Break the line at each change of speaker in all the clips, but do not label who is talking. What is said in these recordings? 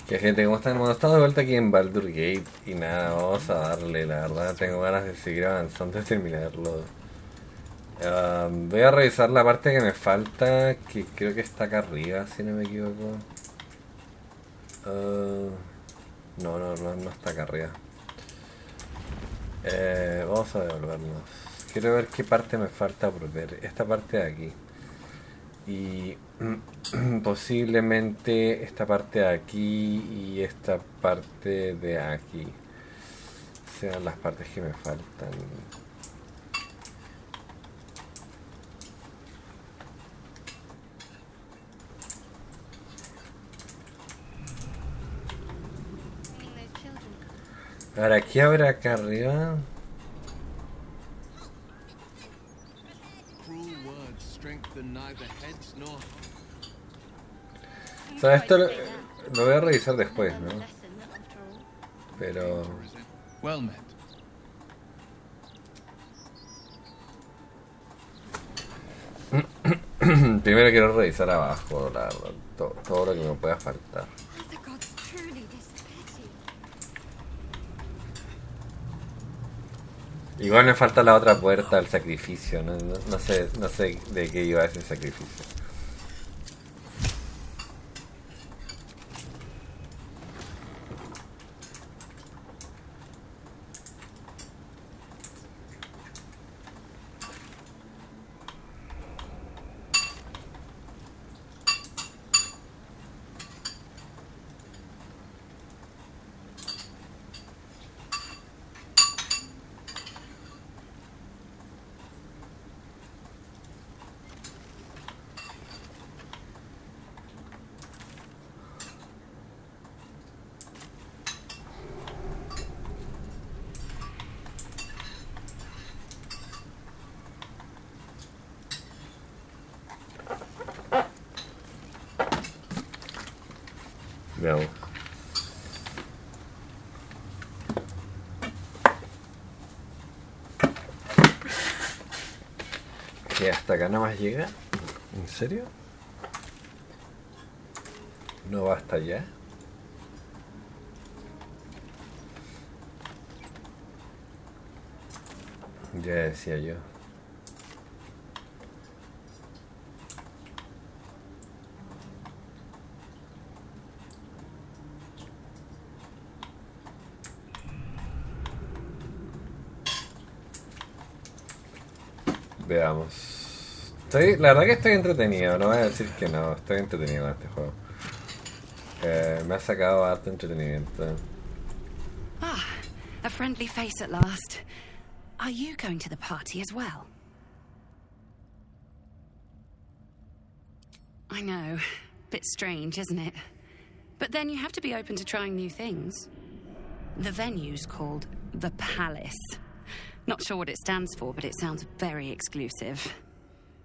Que gente, ¿cómo están? Bueno, estamos de vuelta aquí en Baldur Gate y nada, vamos a darle, la verdad tengo ganas de seguir avanzando y terminarlo. Voy a revisar la parte que me falta, que creo que está acá arriba, si no me equivoco. Ah, no está acá arriba. Vamos a devolvernos. Quiero ver qué parte me falta por ver. Esta parte de aquí. Y posiblemente esta parte de aquí y esta parte de aquí sean las partes que me faltan. Ahora, ¿qué habrá acá arriba? O sea, esto lo voy a revisar después, ¿no? Pero... primero quiero revisar abajo, la verdad, todo lo que me pueda faltar. Igual me falta la otra puerta al sacrificio, no sé de qué iba ese sacrificio. Veamos. ¿Que hasta acá nada más llega? ¿En serio? ¿No va hasta allá? Ya decía yo. Veamos. La verdad que estoy entretenido, no voy a decir que no, estoy entretenido con este juego. Me ha sacado harto entretenimiento.
Ah, a friendly face at last. Are you going to the party as well? I know. Bit strange, isn't it? But then you have to be open to trying new things. The venue's called The Palace. Not sure what it stands for, but it sounds very exclusive.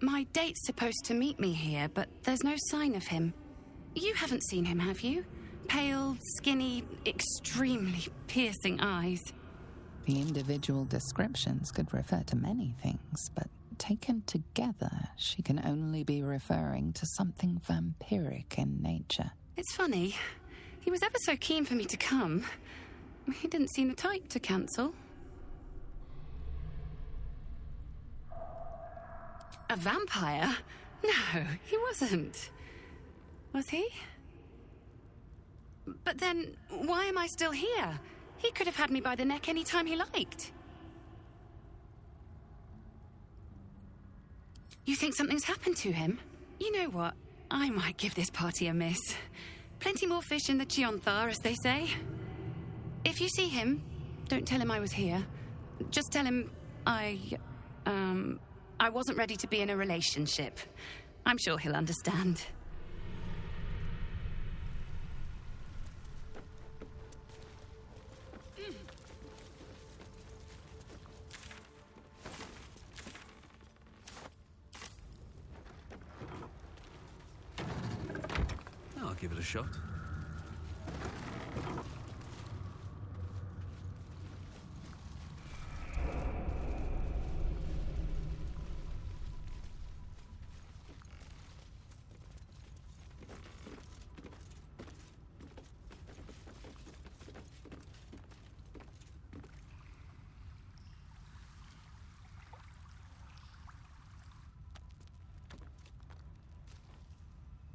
My date's supposed to meet me here, but there's no sign of him. You haven't seen him, have you? Pale, skinny, extremely piercing eyes.
The individual descriptions could refer to many things, but taken together, she can only be referring to something vampiric in nature.
It's funny. He was ever so keen for me to come. He didn't seem the type to cancel. A vampire? No, he wasn't. Was he? But then, why am I still here? He could have had me by the neck any time he liked. You think something's happened to him? You know what? I might give this party a miss. Plenty more fish in the Chionthar, as they say. If you see him, don't tell him I was here. Just tell him I wasn't ready to be in a relationship. I'm sure he'll understand.
I'll give it a shot.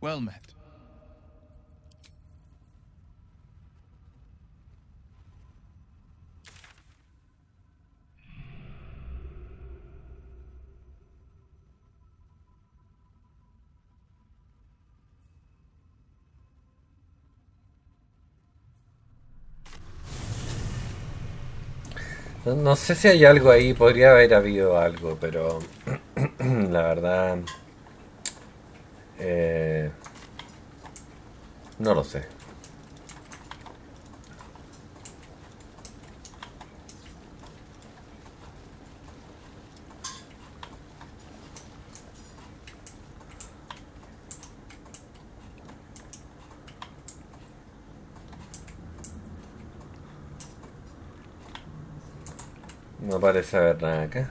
Well met.
No sé si hay algo ahí, podría haber habido algo, pero la verdad no lo sé. No parece haber nada acá.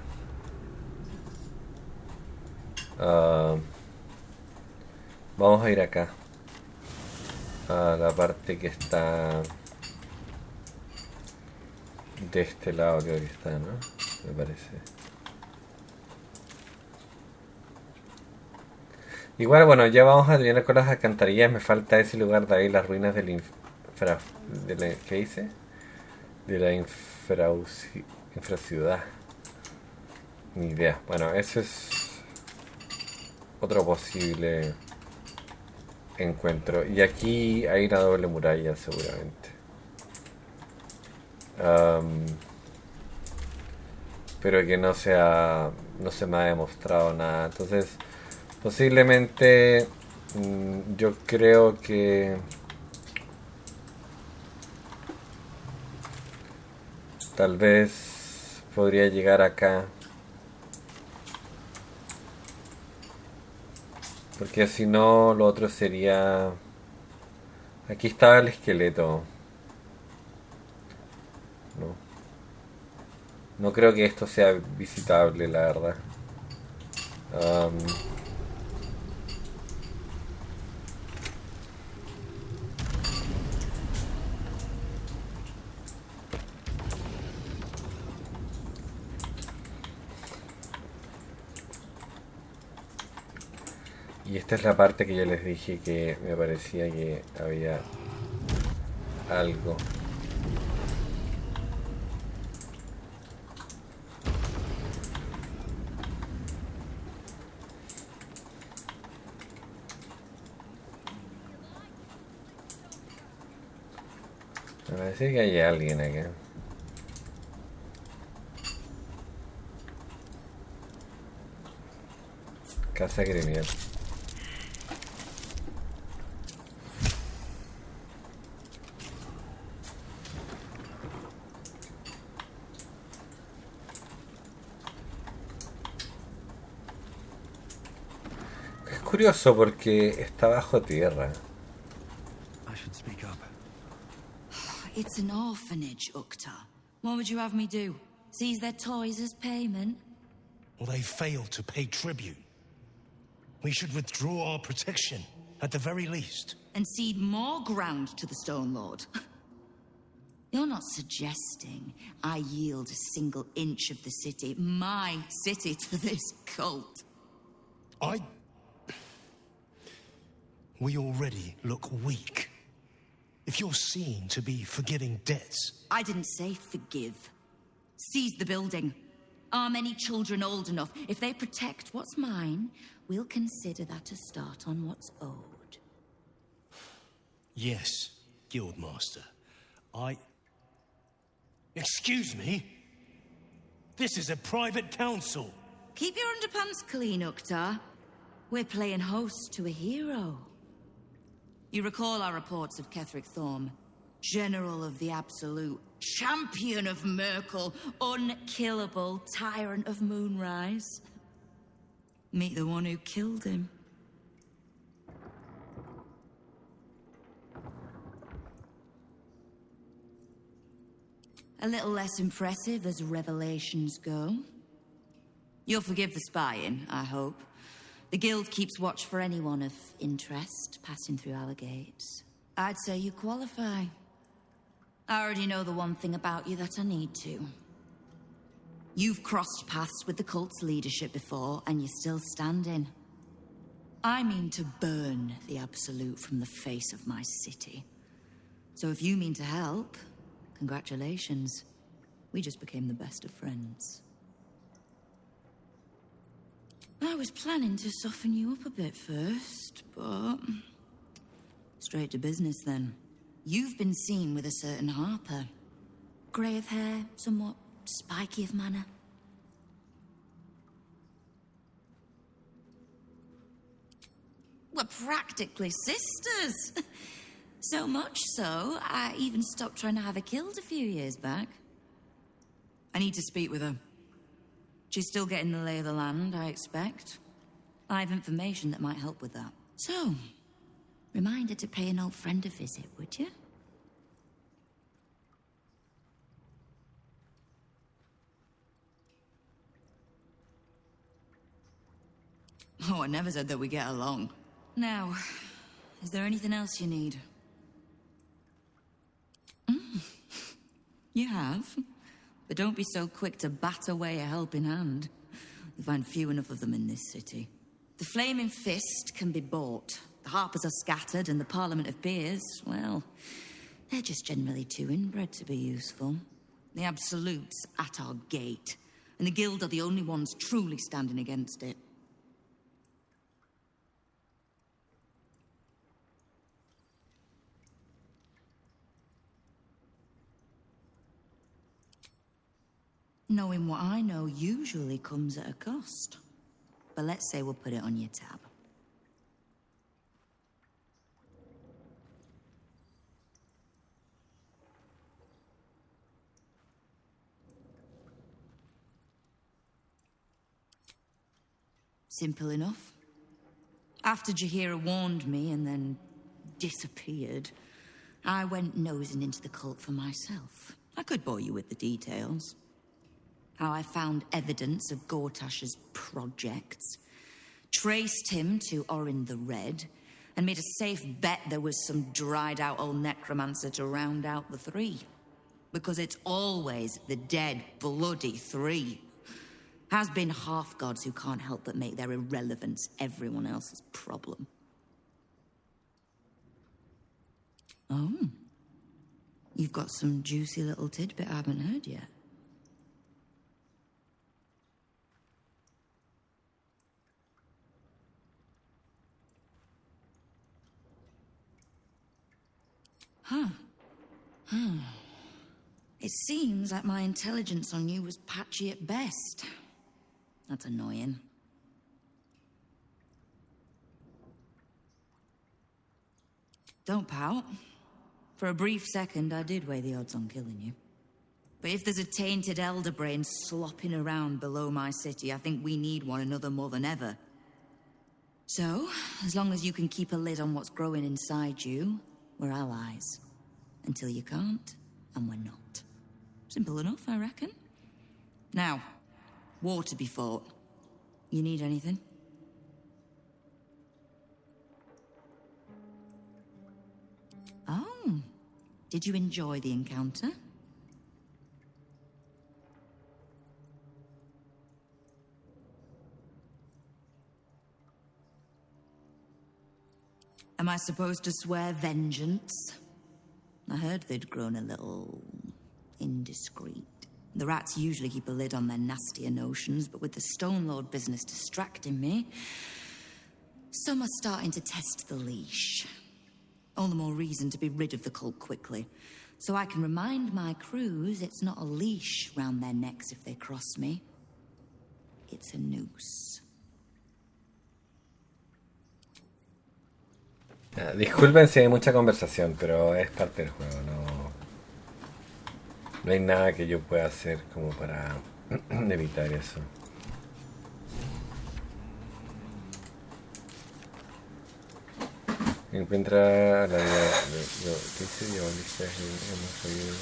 Vamos a ir acá. A la parte que está de este lado, creo que está, ¿no? Me parece. Igual, bueno, ya vamos a terminar con las alcantarillas. Me falta ese lugar de ahí, las ruinas del ¿qué dice? De la infraciudad. Ni idea. Bueno, ese es otro posible encuentro. Y aquí hay una doble muralla seguramente. Pero que no se me ha demostrado nada. Entonces, posiblemente yo creo que tal vez podría llegar acá. Porque si no, lo otro sería... Aquí estaba el esqueleto. No creo que esto sea visitable, la verdad. Y esta es la parte que ya les dije que me parecía que había algo. Me parece que hay alguien acá. Casa criminal. Es curioso porque está bajo tierra.
I should speak up.
It's an orphanage, Uktar. What would you have me do? Seize their toys as payment?
Well, they failed to pay tribute. We should withdraw our protection, at the very least.
And cede more ground to the Stone Lord? You're not suggesting I yield a single inch of the city, my city, to this cult?
We already look weak. If you're seen to be forgiving debts...
I didn't say forgive. Seize the building. Arm any children old enough. If they protect what's mine, we'll consider that a start on what's owed.
Yes, Guildmaster. Excuse me? This is a private council.
Keep your underpants clean, Uktar. We're playing host to a hero. You recall our reports of Ketheric Thorm, General of the Absolute, Champion of Merkel, unkillable Tyrant of Moonrise. Meet the one who killed him. A little less impressive as revelations go. You'll forgive the spying, I hope. The Guild keeps watch for anyone of interest passing through our gates. I'd say you qualify. I already know the one thing about you that I need to. You've crossed paths with the cult's leadership before, and you're still standing. I mean to burn the Absolute from the face of my city. So if you mean to help, congratulations. We just became the best of friends. I was planning to soften you up a bit first, but... straight to business then. You've been seen with a certain Harper. Grey of hair, somewhat spiky of manner. We're practically sisters. So much so, I even stopped trying to have her killed a few years back. I need to speak with her. She's still getting the lay of the land, I expect. I have information that might help with that. So, remind her to pay an old friend a visit, would you? Oh, I never said that we get along. Now, is there anything else you need? You have. But don't be so quick to bat away a helping hand. You find few enough of them in this city. The Flaming Fist can be bought. The Harpers are scattered, and the Parliament of Peers, well, they're just generally too inbred to be useful. The Absolute's at our gate, and the Guild are the only ones truly standing against it. Knowing what I know usually comes at a cost. But let's say we'll put it on your tab. Simple enough. After Jaheira warned me and then disappeared, I went nosing into the cult for myself. I could bore you with the details. How I found evidence of Gortash's projects, traced him to Orin the Red, and made a safe bet there was some dried-out old necromancer to round out the three. Because it's always the dead, bloody three. Has been half-gods who can't help but make their irrelevance everyone else's problem. Oh. You've got some juicy little tidbit I haven't heard yet. It seems like my intelligence on you was patchy at best. That's annoying. Don't pout. For a brief second, I did weigh the odds on killing you. But if there's a tainted elder brain slopping around below my city, I think we need one another more than ever. So, as long as you can keep a lid on what's growing inside you, we're allies. Until you can't, and we're not. Simple enough, I reckon. Now, war to be fought. You need anything? Oh, did you enjoy the encounter? Am I supposed to swear vengeance? I heard they'd grown a little indiscreet. The rats usually keep a lid on their nastier notions, but with the Stone Lord business distracting me, some are starting to test the leash. All the more reason to be rid of the cult quickly, so I can remind my crews it's not a leash round their necks if they cross me. It's a noose.
Disculpen si hay mucha conversación, pero es parte del juego, no hay nada que yo pueda hacer como para evitar eso. Encuentra la ¿qué se dio? Hemos oído.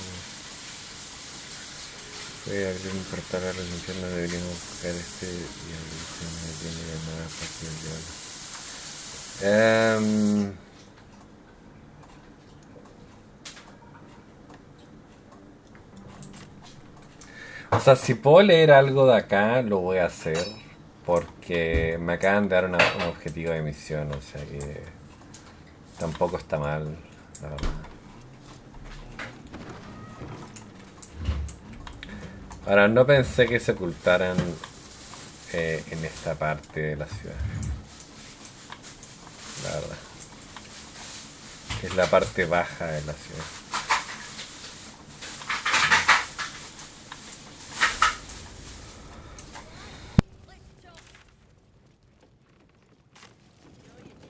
Puede abrir un portal a los infiernos, deberíamos buscar este y abrir una tienda llamada Fácil de Diablo. O sea, si puedo leer algo de acá, lo voy a hacer. porque me acaban de dar un objetivo de misión, o sea que tampoco está mal, la verdad. Ahora, no pensé que se ocultaran en esta parte de la ciudad, la verdad. Es la parte baja de la ciudad.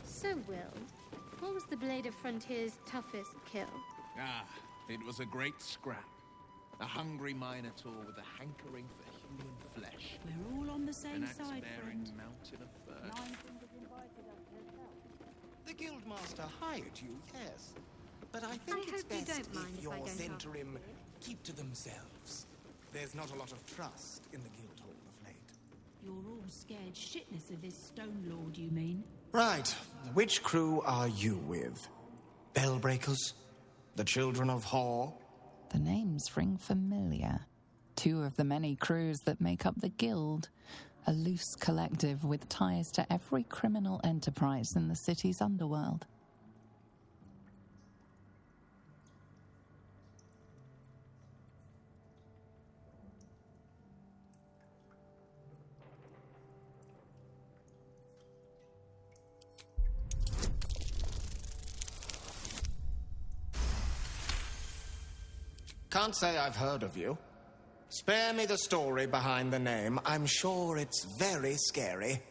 So, Will, what was the Blade of Frontier's toughest kill?
Ah, it was a great scrap. A hungry minotaur with a hankering for human flesh.
We're all on the same
An
side,
axe-bearing
friend.
mountain of fur.
The Guildmaster hired you, yes. But I think
I
it's
hope you
best
don't mind
if
if
your
I don't
Zentrim keep to themselves. There's not a lot of trust in the Guildhall of late.
You're all scared shitless of this Stone Lord, you mean?
Right. Which crew are you with? Bellbreakers? The Children of Hor?
The names ring familiar. Two of the many crews that make up the Guild, a loose collective with ties to every criminal enterprise in the city's underworld.
Can't say I've heard of you. Spare me the story behind the name. I'm sure it's very scary.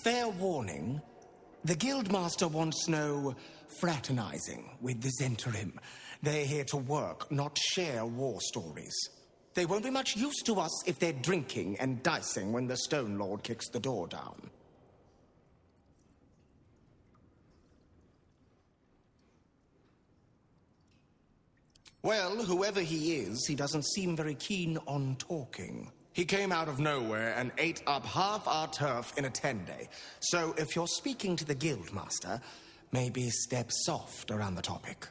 Fair warning, the Guildmaster wants no fraternizing with the Zentrim. They're here to work, not share war stories. They won't be much use to us if they're drinking and dicing when the Stone Lord kicks the door down. Well, whoever he is, he doesn't seem very keen on talking. He came out of nowhere and ate up half our turf in a 10-day. So if you're speaking to the Guildmaster, maybe step soft around the topic.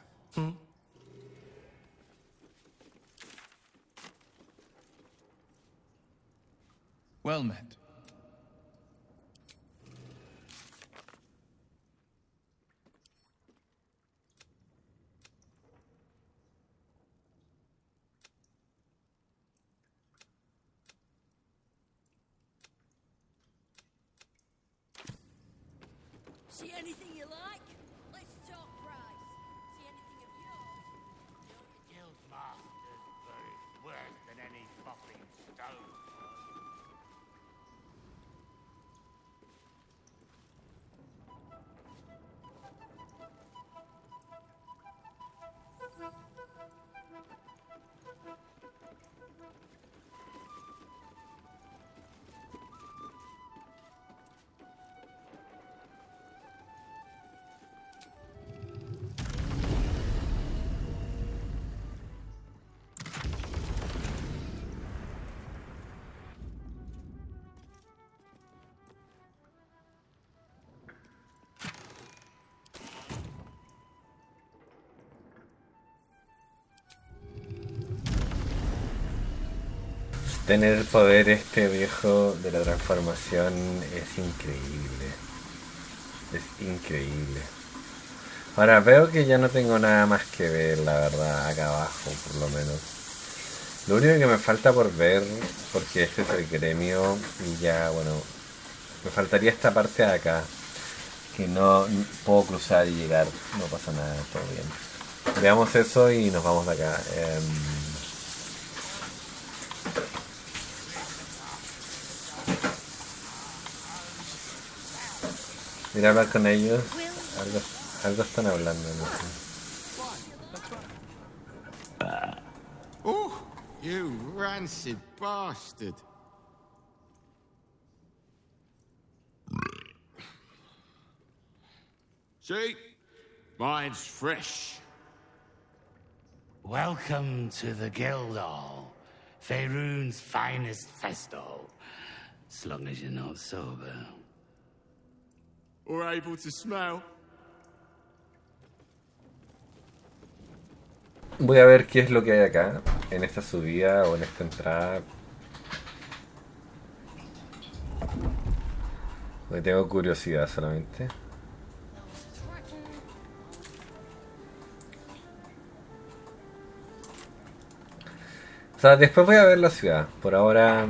Well met.
See anything you like? Let's talk price. See anything of yours?
Guildmaster's buried worse than any fucking stone.
Tener el poder este viejo de la transformación es increíble. Es increíble. Ahora veo que ya no tengo nada más que ver, la verdad, acá abajo por lo menos. Lo único que me falta por ver, porque este es el gremio y ya, bueno, me faltaría esta parte de acá, que no puedo cruzar y llegar, no pasa nada, todo bien. Veamos eso y nos vamos de acá. Ir a hablar con ellos, algo están hablando, no sé.
Oh, you rancid bastard. See? Mine's fresh.
Welcome to the Guildhall, Faerun's finest festo. As long as you're not sober.
Or able to smell.
Voy a ver qué es lo que hay acá, en esta subida o en esta entrada. Porque tengo curiosidad solamente. O sea, después voy a ver la ciudad. Por ahora,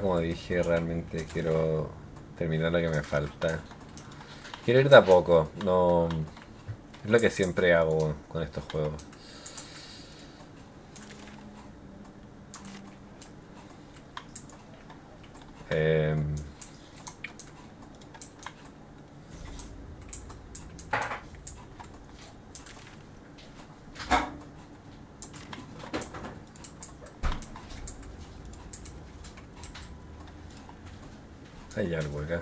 como dije, realmente quiero terminar lo que me falta. Quiero ir de a poco. No, es lo que siempre hago con estos juegos. Hay algo acá.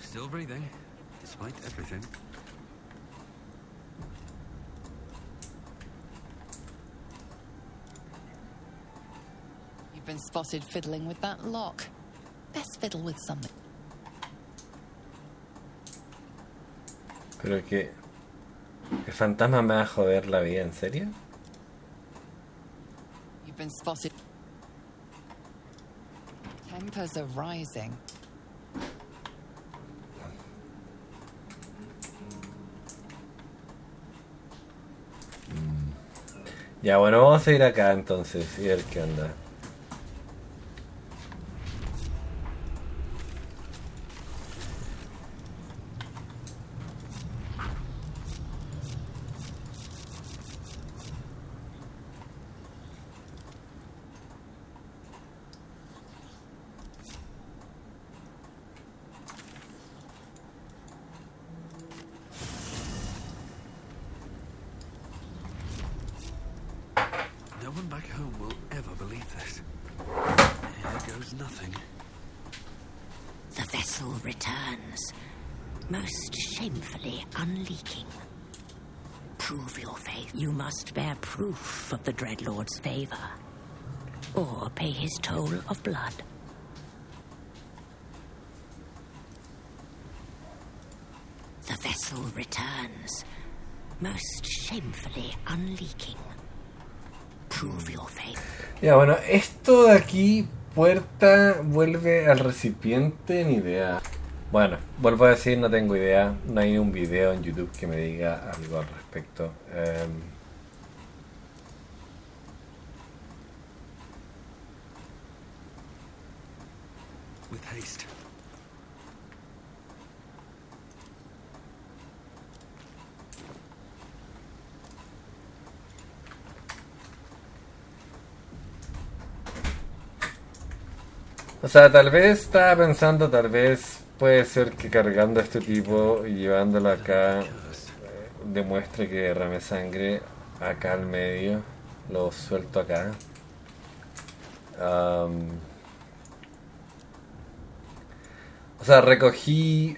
Still breathing, despite everything.
You've been spotted fiddling with that lock. Best fiddle with something.
Pero que... ¿El fantasma me va a joder la vida? ¿En serio?
You've been spotted. Tempers are rising.
Ya, bueno, vamos a ir acá entonces y ver qué onda.
No one back home will ever believe this. Here goes nothing.
The vessel returns, most shamefully unleaking. Prove your faith. You must bear proof of the Dreadlord's favor, or pay his toll of blood. The vessel returns, most shamefully unleaking. Prove your faith.
Ya, bueno, esto de aquí, puerta, vuelve al recipiente, ni idea. Bueno, vuelvo a decir, no tengo idea. No hay un video en YouTube que me diga algo al respecto.
With haste.
O sea, tal vez estaba pensando, tal vez puede ser que cargando a este tipo y llevándolo acá demuestre que derrame sangre acá al medio. Lo suelto acá. O sea, recogí...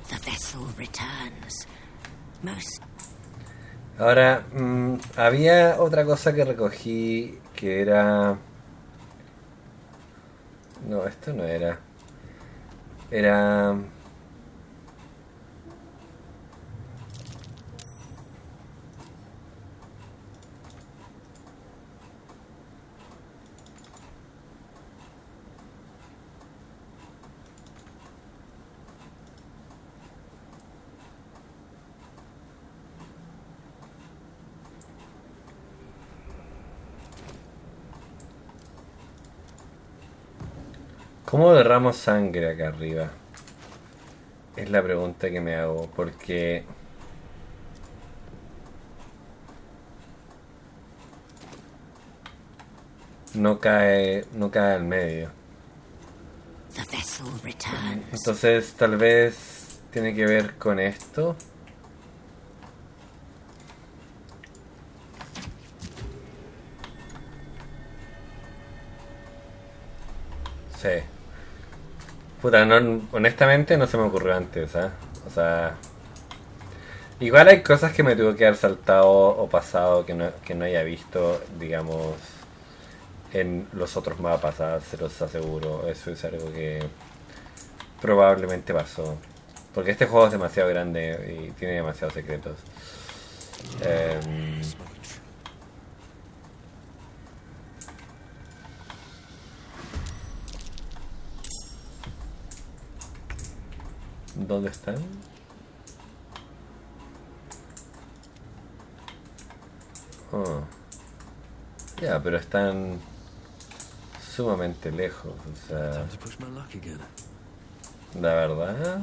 The vessel returns, most.
Ahora, había otra cosa que recogí que era... No, esto no era. Era... ¿Cómo derramo sangre acá arriba? Es la pregunta que me hago, porque... No cae al medio. Entonces tal vez tiene que ver con esto. Sí. Puta, no, honestamente no se me ocurrió antes, ¿eh? O sea, igual hay cosas que me tuve que haber saltado o pasado que no haya visto, digamos, en los otros mapas, se los aseguro. Eso es algo que probablemente pasó. Porque este juego es demasiado grande y tiene demasiados secretos. ¿Dónde están? Oh. Ya, pero están sumamente lejos, o sea... La verdad...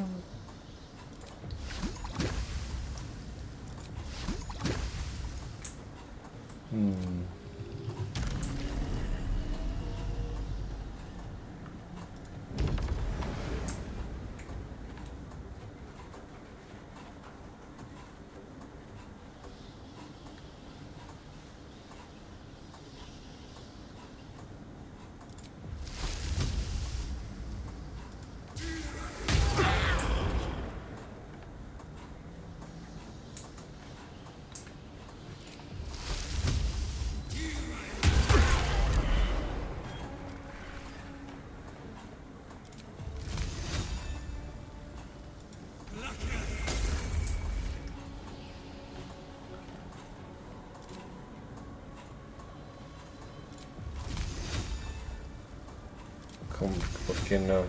¿Por qué no?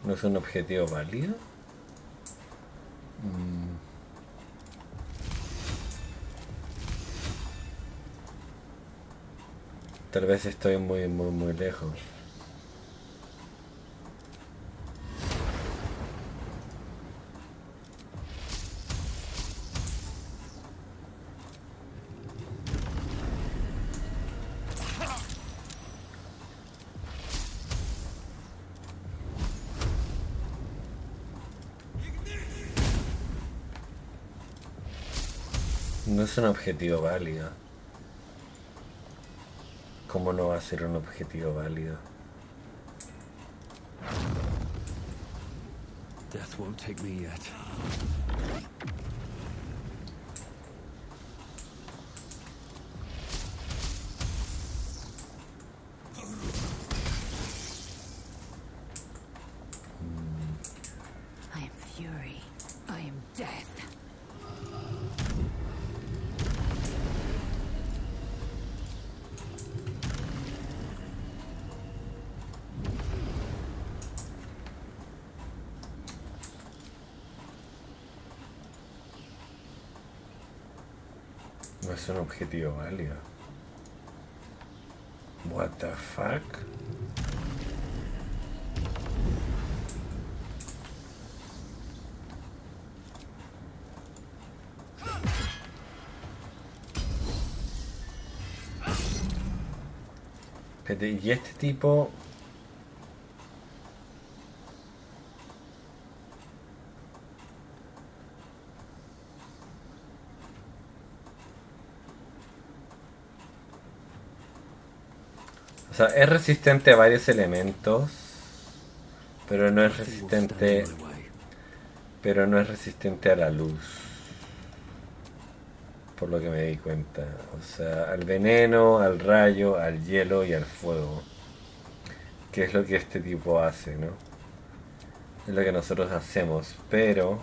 ¿No es un objetivo válido? Tal vez estoy muy lejos. No es un objetivo válido. ¿Cómo no va a ser un objetivo válido?
Death won't take me yet.
I am fury. I am death.
No es un objetivo válido. What the fuck? Y este tipo... O sea, es resistente a varios elementos, pero no es resistente... Pero no es resistente a la luz. Por lo que me di cuenta. O sea, al veneno, al rayo, al hielo y al fuego. Que es lo que este tipo hace, ¿no? Es lo que nosotros hacemos, pero...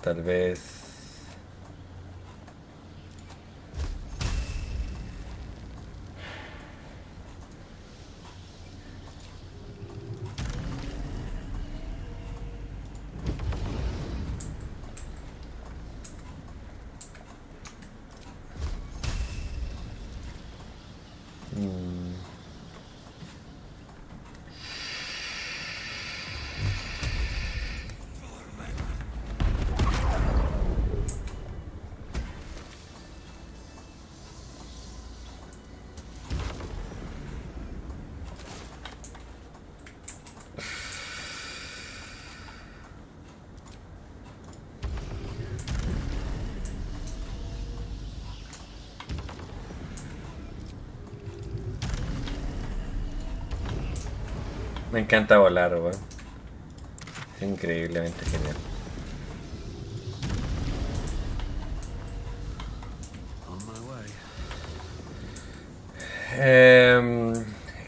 Tal vez... Me encanta volar, weón. Es increíblemente genial.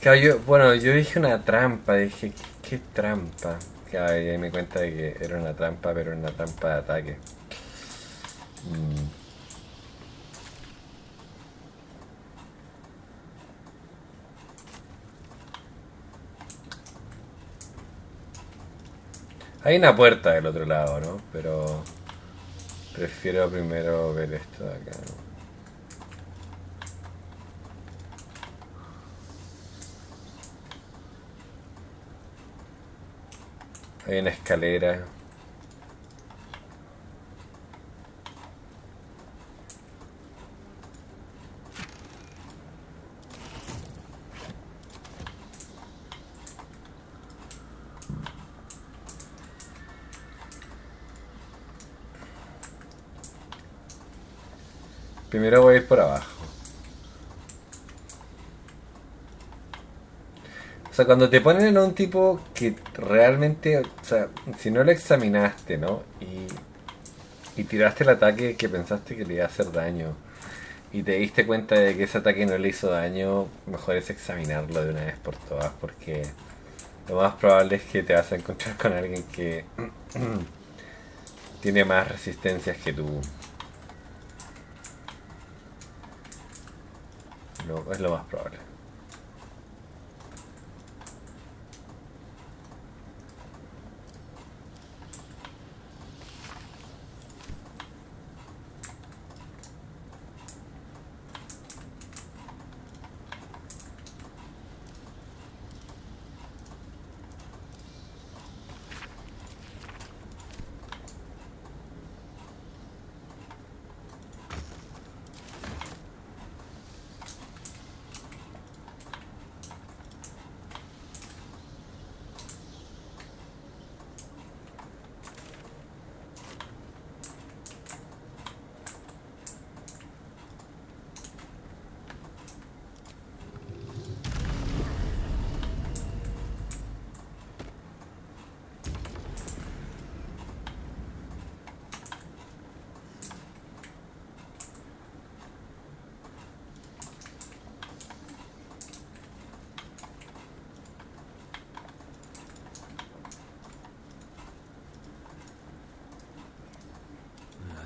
Claro, yo dije una trampa, dije, ¿qué trampa? Claro, y ahí me di cuenta de que era una trampa, pero una trampa de ataque. Hay una puerta del otro lado, ¿no? Pero prefiero primero ver esto de acá, ¿no? Hay una escalera. Primero voy a ir por abajo. O sea, cuando te ponen en un tipo que realmente, o sea, si no lo examinaste, ¿no? Y tiraste el ataque que pensaste que le iba a hacer daño y te diste cuenta de que ese ataque no le hizo daño, mejor es examinarlo de una vez por todas, porque lo más probable es que te vas a encontrar con alguien que tiene más resistencias que tú. No, es lo más probable.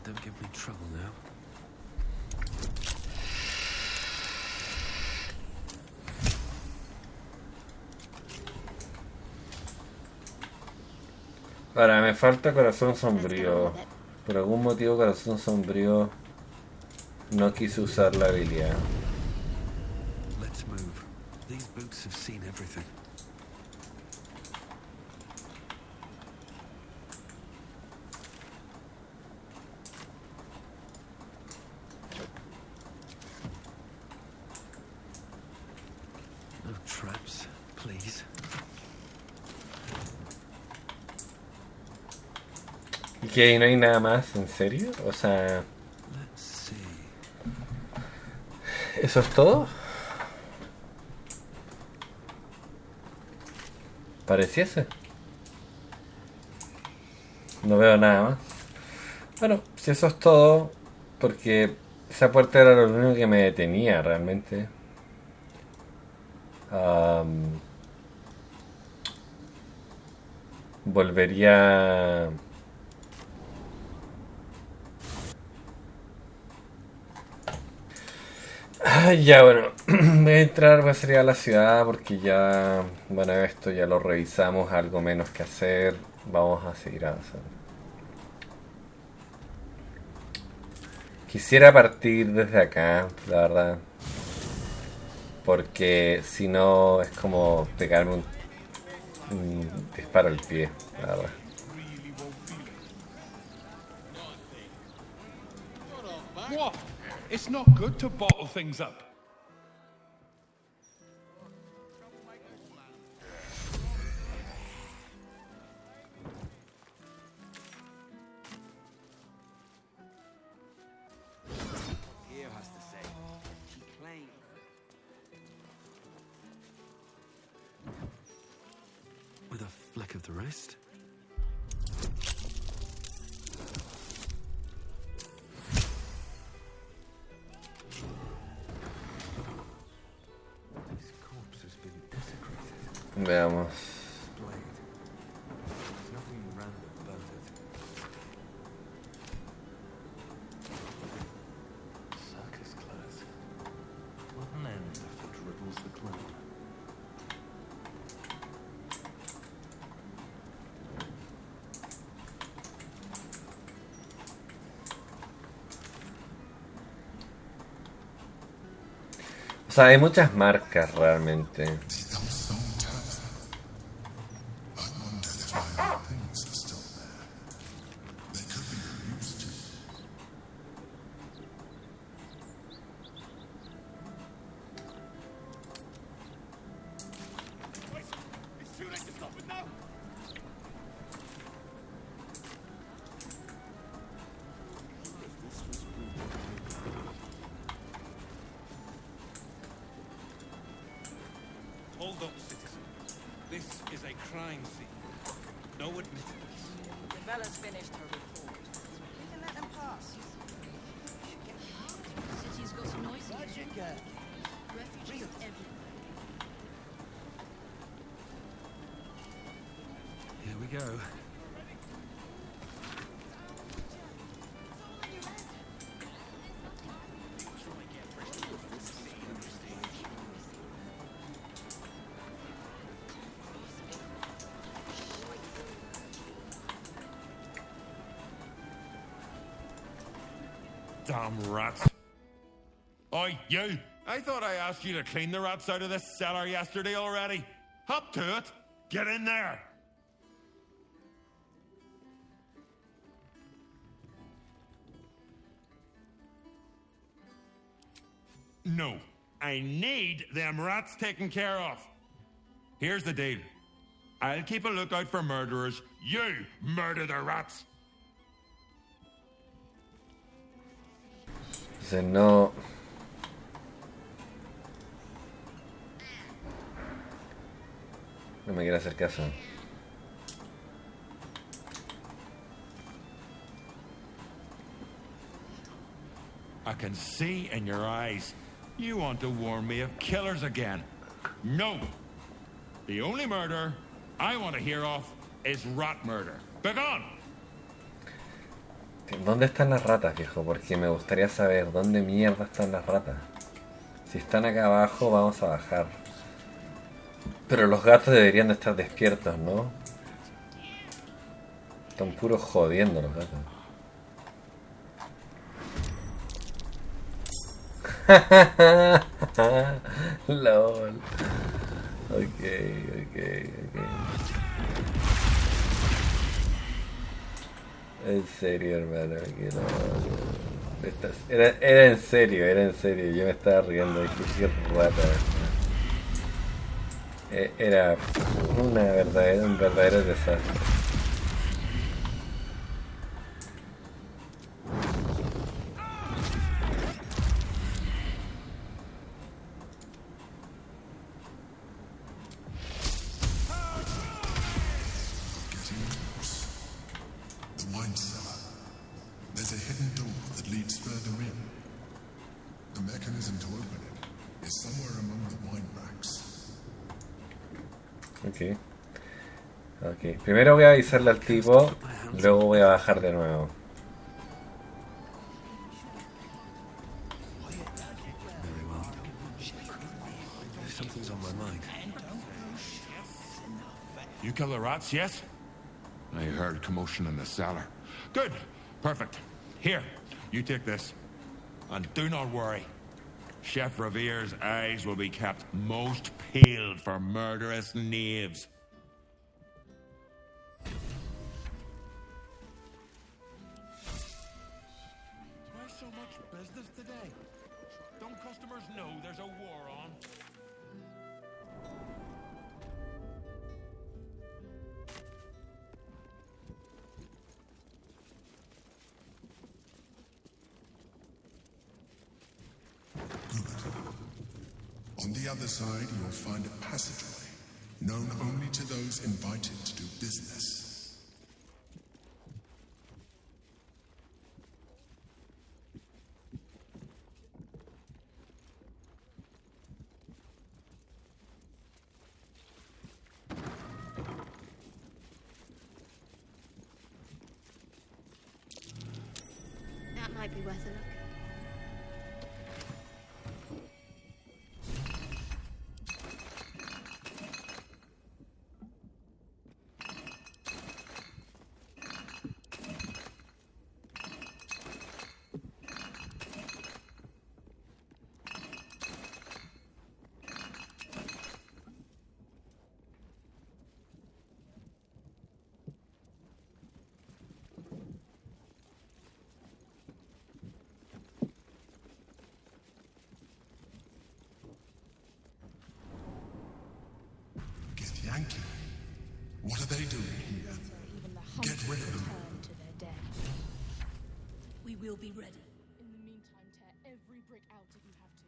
Don't give me trouble now.
Ahora, me falta corazón sombrío. Por algún motivo corazón sombrío no quise usar la habilidad.
Let's move. These boots have seen everything. No traps, please.
¿Y que ahí no hay nada más? ¿En serio? O sea... ¿Eso es todo? Pareciese. No veo nada más. Bueno, si eso es todo, porque esa puerta era lo único que me detenía realmente. Volvería... Ya, bueno, voy a entrar, voy a salir a la ciudad porque ya, bueno, esto ya lo revisamos, algo menos que hacer, vamos a seguir avanzando. Quisiera partir desde acá, la verdad, porque si no es como pegarme un disparo al pie, la verdad.
What? It's not good to bottle things up.
Here has to say, she claims.
honest. This corpse has been desecrated.
Veamos.
Displayed. There's nothing random about it. Circus clothes. What an end if it dribbles the clown.
O sea, hay muchas marcas realmente.
Hold up, citizen. This is a crime scene. No admittance.
The fella's finished her report. We can let them pass.
The city's got noisy.
Where'd you go?
Refugees everywhere.
Here we go.
Damn rats. Oi, you! I thought I asked you to clean the rats out of this cellar yesterday already. Hop to it. Get in there. No. I need them rats taken care of. Here's the deal. I'll keep a lookout for murderers. You murder the rats.
Dice no. No me quiere hacer caso.
I can see in your eyes. You want to warn me of killers again. No. The only murder I want to hear of is rat murder. Begone!
¿Dónde están las ratas, viejo? Porque me gustaría saber dónde mierda están las ratas. Si están acá abajo, vamos a bajar. Pero los gatos deberían de estar despiertos, ¿no? Están puros jodiendo los gatos. LOL. Ok. En serio, hermano, que no. Era en serio. Yo me estaba riendo. Dije, qué rata. Era un verdadero desastre. Ok, primero voy a avisarle al tipo, luego voy a bajar de nuevo.
Something's on my mind.
You kill the rats, yes? I heard commotion in the cellar. Good. Perfect. Here, you take this. And do not worry. Chef Revere's eyes will be kept most peeled for murderous knaves. Why so much business today? Don't customers know there's a war on?
On the other side, you'll find a passageway. known only to those invited to do business.
That might be worth a look.
Yankee, what are they doing here? Get rid of them.
To their dead.
We will be ready.
In the meantime, tear every brick out if you have to.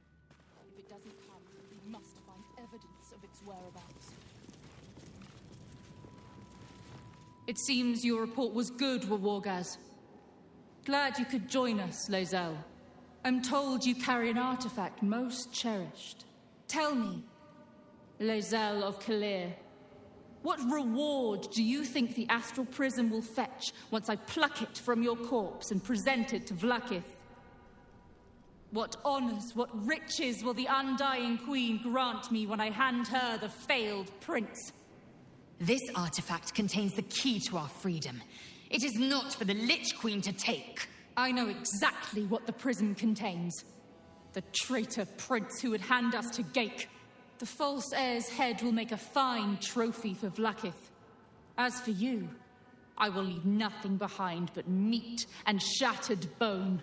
If it doesn't come, we must find evidence of its whereabouts. It seems your report was good, Wargaz. Glad you could join us, Lozel. I'm told you carry an artifact most cherished. Tell me, Lozel of Kalir, what reward do you think the astral prism will fetch once I pluck it from your corpse and present it to Vlakith? What honors, what riches will the undying queen grant me when I hand her the failed prince?
This artifact contains the key to our freedom. It is not for the Lich Queen to take.
I know exactly what the prism contains. The traitor prince who would hand us to Gake. The false heir's head will make a fine trophy for Vlakith. As for you, I will leave nothing behind but meat and shattered bone.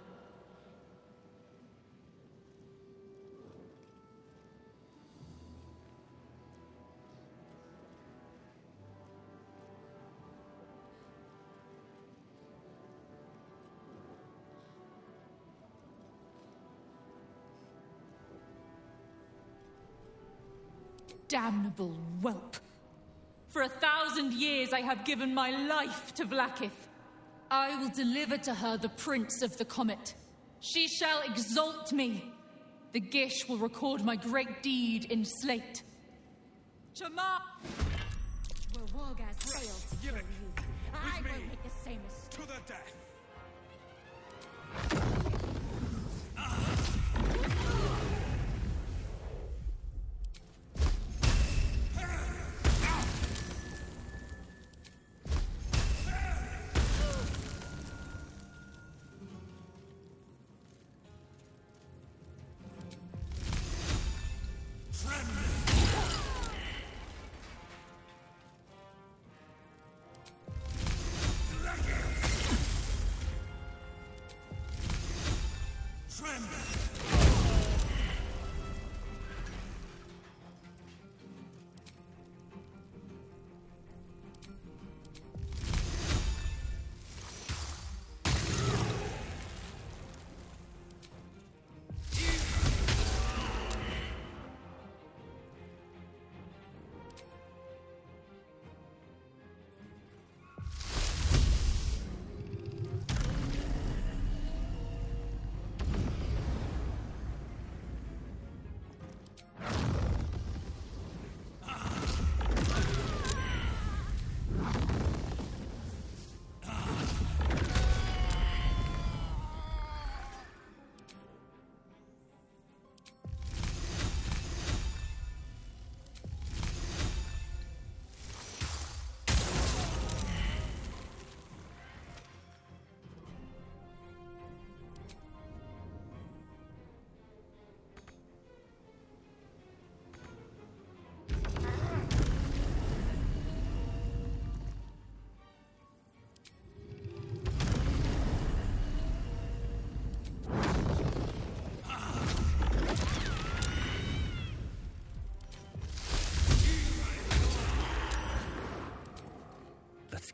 Damnable whelp. For 1,000 years I have given my life to Vlakith. I will deliver to her the Prince of the Comet. She shall exalt me. The Gish will record my great deed in slate. Chama!
Where Wargaz failed to kill you, I will make the same mistake.
To the death!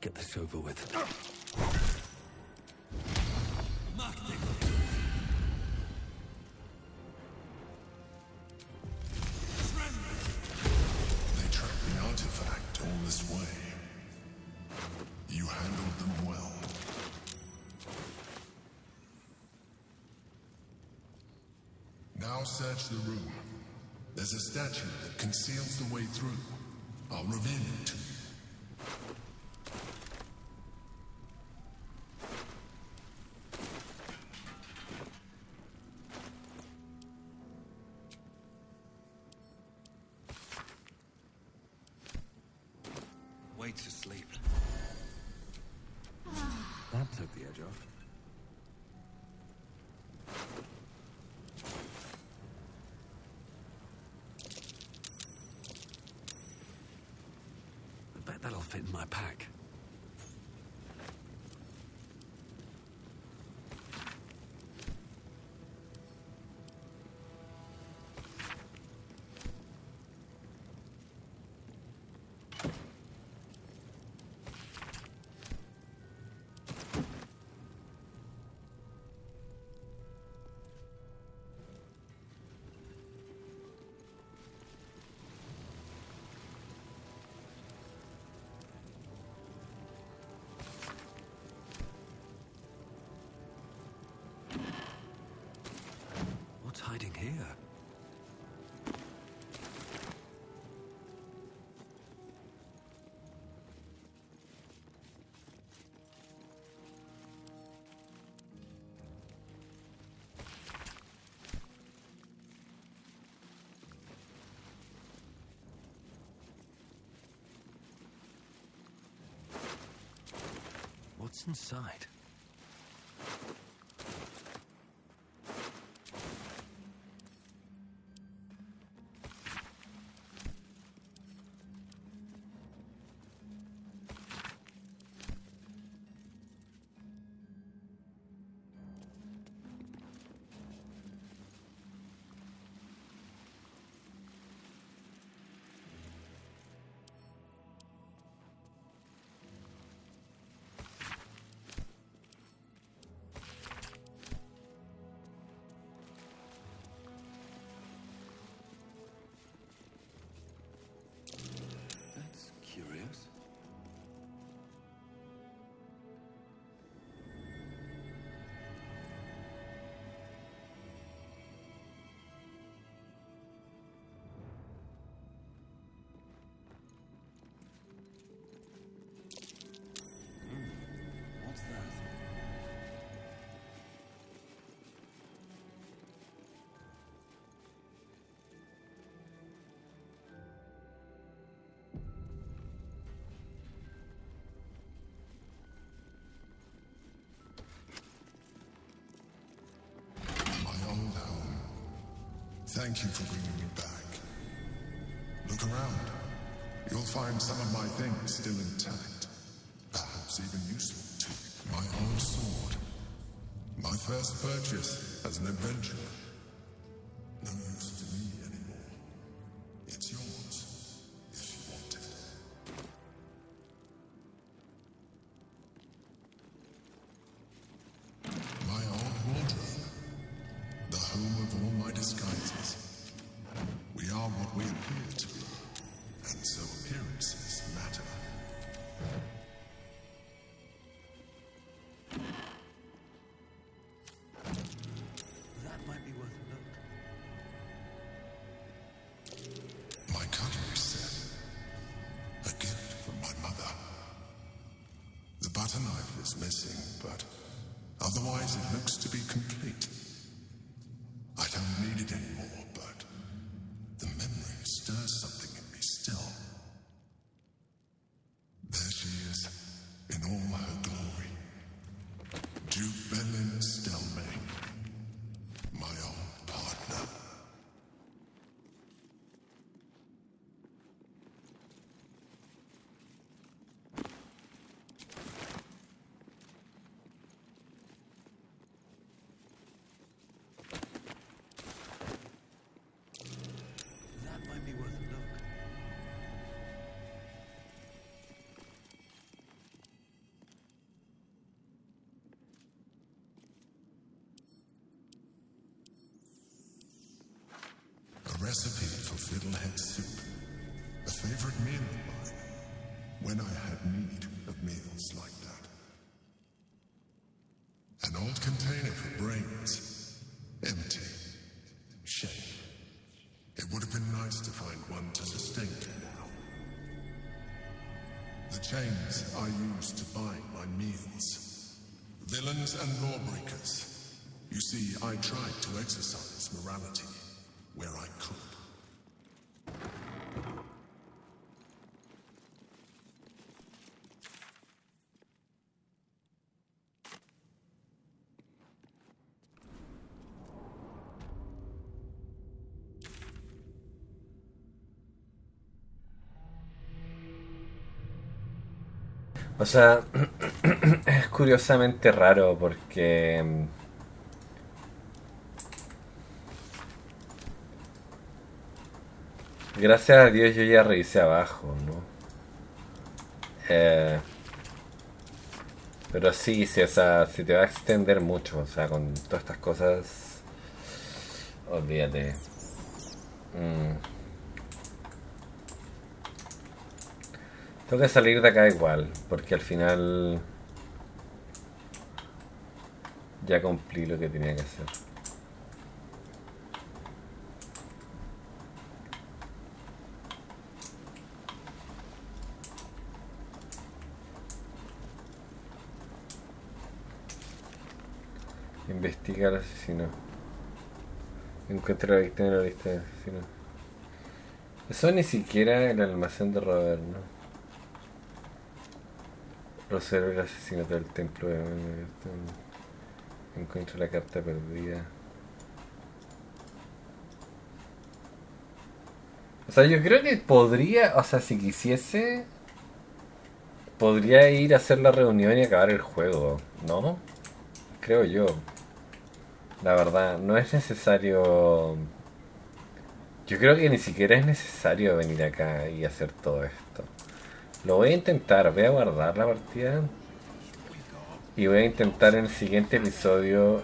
Get this over with.
They track the artifact. Now search the room. There's a statue that conceals the way through. I'll reveal it to you.
Wait's asleep. That took the edge off. I bet that'll fit in my pack. What's hiding here? What's inside? Curious. What's that?
Thank you for bringing me back. Look around. You'll find some of my things still intact. Perhaps even useful too. My old sword. My first purchase as an adventurer. No use to me anymore. It's yours, if you want it. My old wardrobe. The home of all my disguises. We are what we appear to be, and so appearances matter.
That might be worth a look.
My cutlery set. A gift from my mother. The butter knife is missing, but otherwise it looks to be complete. I don't need it anymore, but the memory stirs something in me still. There she is, in all her glory. Duke Belin Stelmane, my old partner.
That might be worth a look.
A recipe for fiddlehead soup. A favorite meal of mine. When I had need of meals like that. An old container for brains. Empty. Shame. one to sustain you now. The chains I use to bind my meals. Villains and lawbreakers. You see, I tried to exercise morality where I could.
O sea, es curiosamente raro porque gracias a Dios yo ya revisé abajo, ¿no? Pero sí, o sea, si te va a extender mucho, o sea, con todas estas cosas, olvídate. Tengo que salir de acá igual, porque al final ya cumplí lo que tenía que hacer. Investiga al asesino. Encuentra a la víctima en la lista de asesinos. Eso ni siquiera el almacén de Robert, ¿no? Reserva el asesinato del templo de... Encuentra la carta perdida. O sea, yo creo que podría, o sea, si quisiese, podría ir a hacer la reunión y acabar el juego, ¿no? Creo yo. La verdad, no es necesario... Yo creo que ni siquiera es necesario venir acá y hacer todo esto. Lo voy a intentar, voy a guardar la partida. Y voy a intentar en el siguiente episodio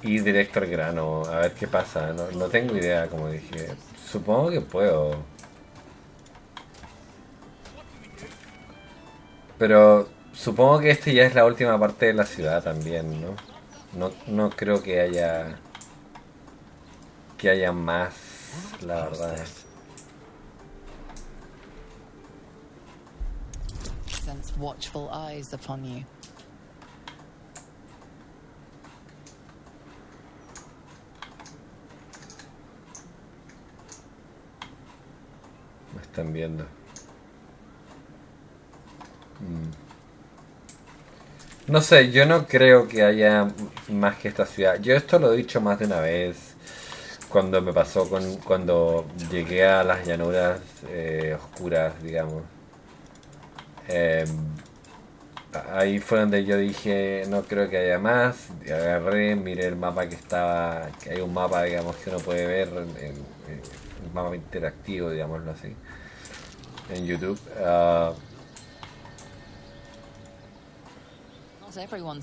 ir directo al grano, a ver qué pasa. No tengo idea, como dije. Supongo que puedo. Pero supongo que este ya es la última parte de la ciudad también, ¿no? No creo que haya más, la verdad.
Sense watchful eyes upon you.
Me están viendo. No sé, yo no creo que haya más que esta ciudad. Yo esto lo he dicho más de una vez. Cuando me pasó cuando llegué a las llanuras oscuras, digamos. Ahí fue donde yo dije, no creo que haya más. Agarré, miré el mapa que hay un mapa, digamos, que uno puede ver, un mapa interactivo, digámoslo así, en YouTube.
Not everyone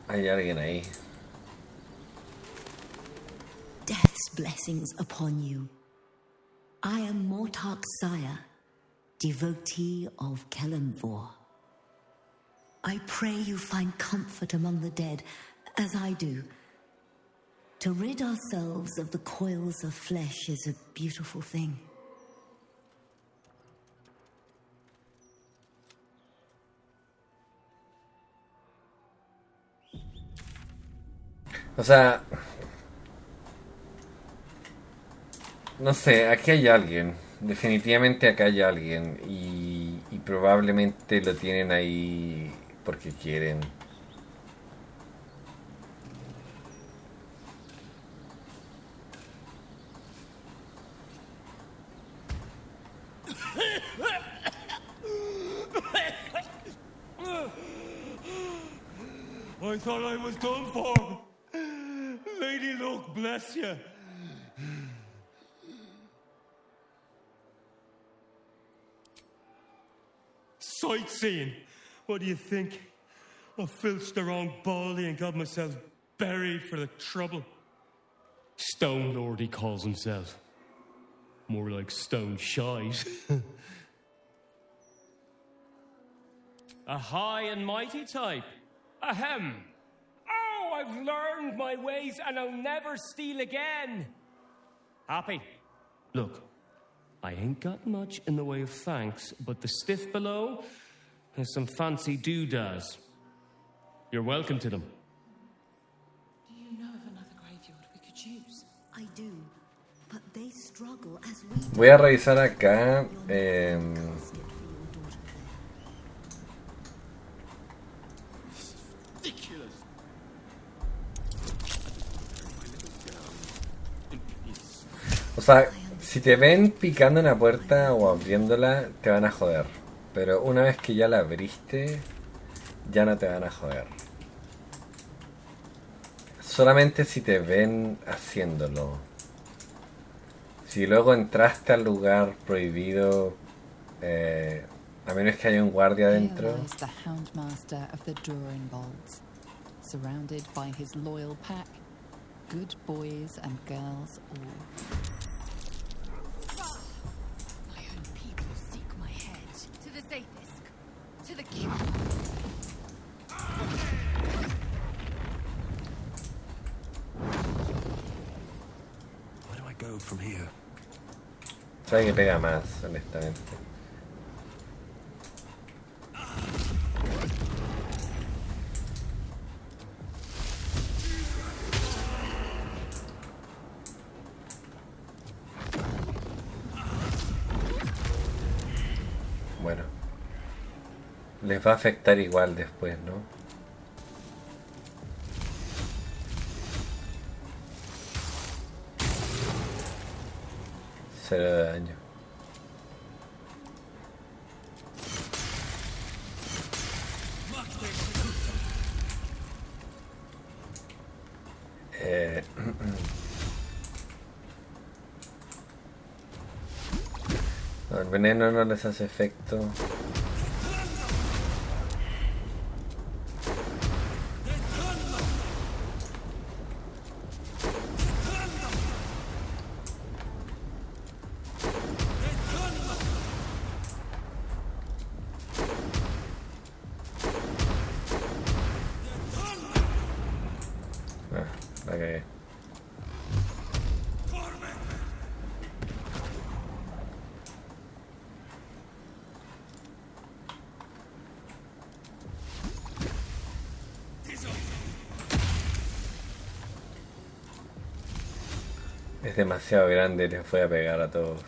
Hay alguien ahí.
Death's blessings upon you. I am Mortark's sire, devotee of Kelemvor. I pray you find comfort among the dead, as I do. To rid ourselves of the coils of flesh is a beautiful thing.
O sea, no sé, aquí hay alguien. Definitivamente acá hay alguien. Y probablemente lo tienen ahí porque quieren.
I thought I was done for. Lady Luck, bless you. Sightseeing. What do you think? I filched the wrong baldy and got myself buried for the trouble. Stone Lord, he calls himself. More like Stone Shite. A high and mighty type. Ahem. Oh, I've learned my ways and I'll never steal again. Happy? Look, I ain't got much in the way of thanks, but the stiff below has some fancy doodads. You're welcome to them.
Do you know of another graveyard we could use?
I do, but they struggle as we do.
Voy a revisar acá. O sea, si te ven picando en la puerta o abriéndola, te van a joder. Pero una vez que ya la abriste, ya no te van a joder. Solamente si te ven haciéndolo. Si luego entraste al lugar prohibido, a menos que haya un guardia adentro.
Here lies the Houndmaster of the Durenbolds, surrounded by his loyal pack, good boys and girls all.
My own people seek my head. To the Zafisk. To the cure.
Where do I go from here?
Sabe que pega más, honestamente. Bueno, les va a afectar igual después, ¿no? Cero de daño. No, el veneno no les hace efecto. La cagué. Es demasiado grande, les voy a pegar a todos.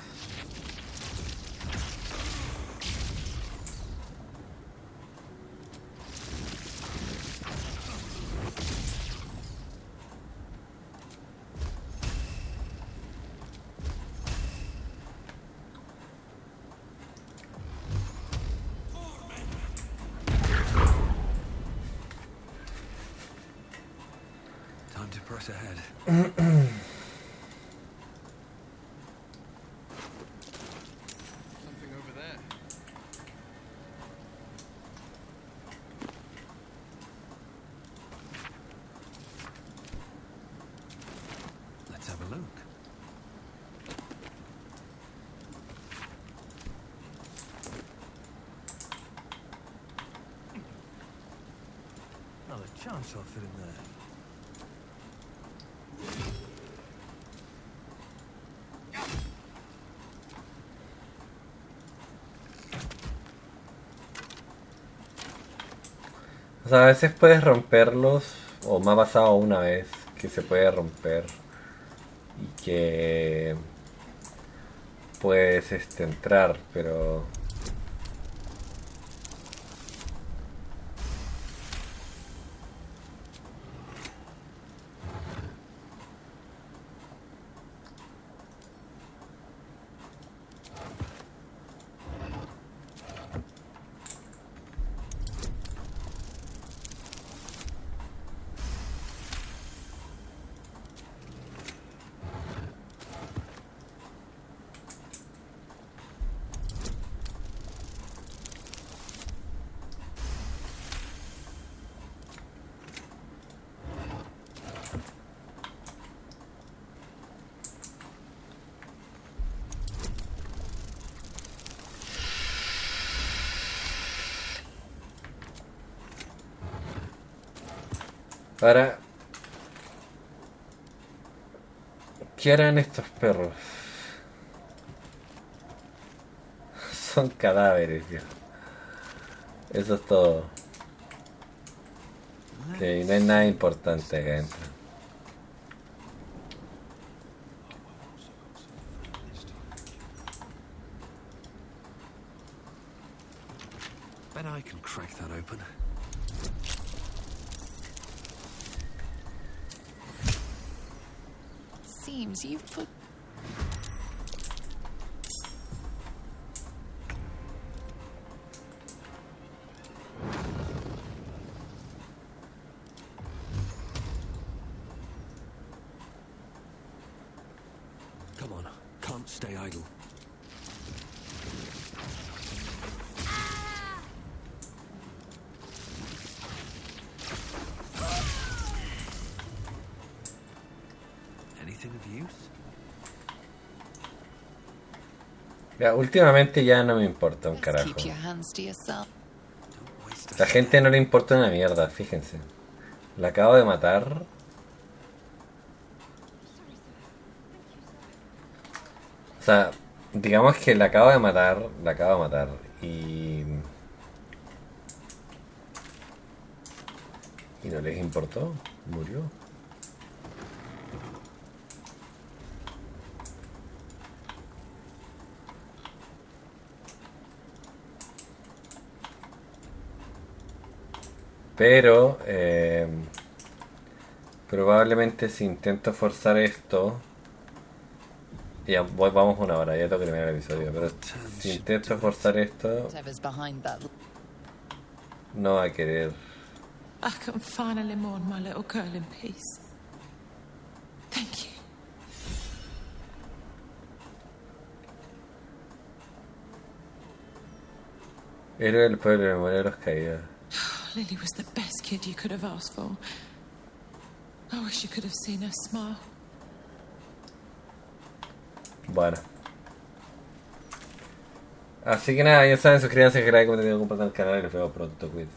Time to press ahead.
Something over there.
Let's have a look. Not a chance I'll fit in there.
O sea, a veces puedes romperlos, o me ha pasado una vez que se puede romper y que puedes entrar, pero Ahora, ¿qué harán estos perros? Son cadáveres, tío. Eso es todo. Ok, no hay nada importante acá adentro.
Bet I can crack that open.
Seems you've put...
Come on, can't stay idle. Anything of use?
Ya, últimamente ya no me importa un carajo.
Keep your hands to yourself.
La gente no le importa una mierda, fíjense. La acabo de matar. O sea, digamos que la acabo de matar y no les importó, murió. Pero probablemente si intento forzar esto, ya vamos una hora, ya tengo que terminar el episodio, pero si intento forzar esto, no va a querer.
I can finally mourn my little girl in peace. Thank you.
Héroe del pueblo, memoria de los caídos.
Lily was the best kid you could have asked for. I wish you could have seen her smile.
Bueno. Así que nada, ya saben, suscríbanse, que like, compartan el canal y nos vemos pronto, cuídense.